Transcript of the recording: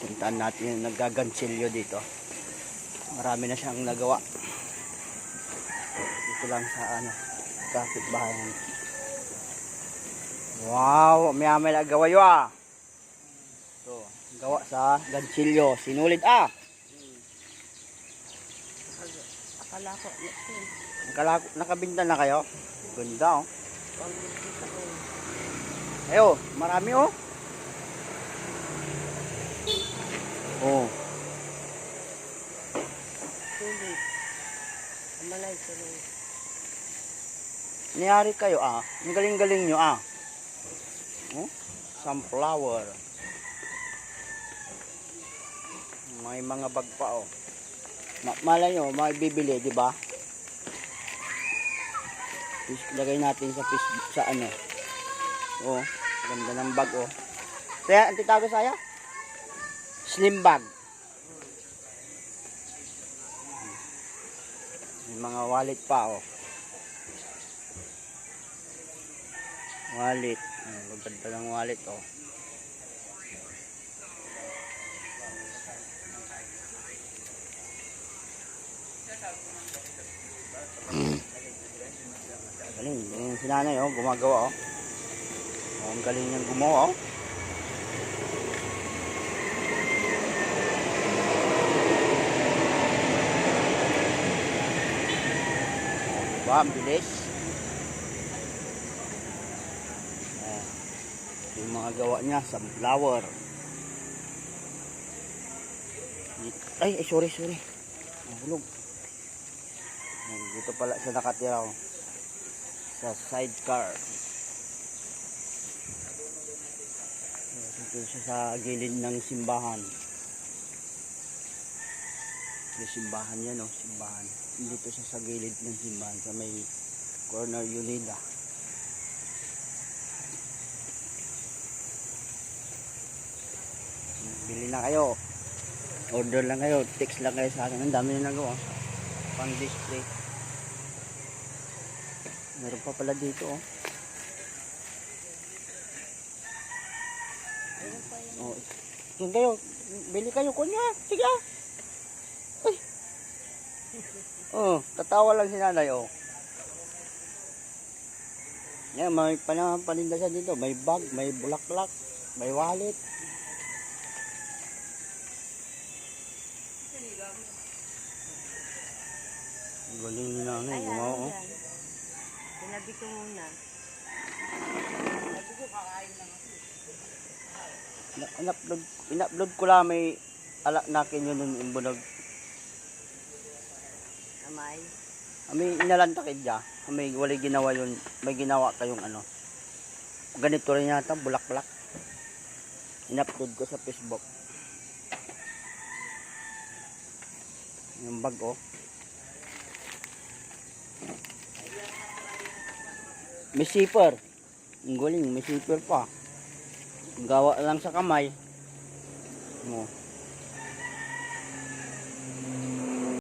Puntaan natin yung nagagansilyo dito. Marami na siyang nagawa. Dito lang sa kapitbahay. Wow, may nagawa yun ah. So, gawa sa gansilyo. Sinulid ah. Akala ko, Nakabinta na kayo? Ganda oh. Ayo, marami oh. Oh. sulit. Amalay, sulit. Niyari kayo ah. Ang galing-galing nyo ah. Oh, sunflower. May mga bag pa oh. Malay nyo, bibili, di ba? Lagay natin sa Facebook sa ano. Oh, ganda ng bag oh. Kaya ang titago saya? Slim bag. May mga wallet pa oh. Wallet. Maganda ng wallet oh. Galing si nanay oh, gumagawa oh. Oh, ang galing niyang gumawa oh. Diba, ang bilis. Yung mga gawa niya, sunflower. Ay, sorry. Nahulog. Dito pala siya nakatira oh. Sa sidecar. Dito siya sa gilid ng simbahan. Yung simbahan yan oh, simbahan. Dito siya sa gilid ng simbahan sa may corner Unida. Bili na kayo. Order lang kayo, text lang kayo sa akin. Ang dami na nagawa. Pang display. Meron pa pala dito oh. Oh, yun kayo, bili kayo kunya. Sige ah. Uy. Oh, tatawa lang si nanay oh. Yan, may paninda siya dito. May bag, may bulaklak, may wallet. Galing ni nanay, gumawa oh. Sinabi ko muna. Sabi ko kakain lang ako. In-upload ko lang may alak nakin yun yung imbunog. Amay. May inalantakid dya. May walay ginawa yun. May ginawa kayong ano. Ganito rin yata, bulaklak. In-upload ko sa Facebook. Yung bag oh. May zipper. Ang galing, may zipper pa. Gawa lang sa kamay. Oh.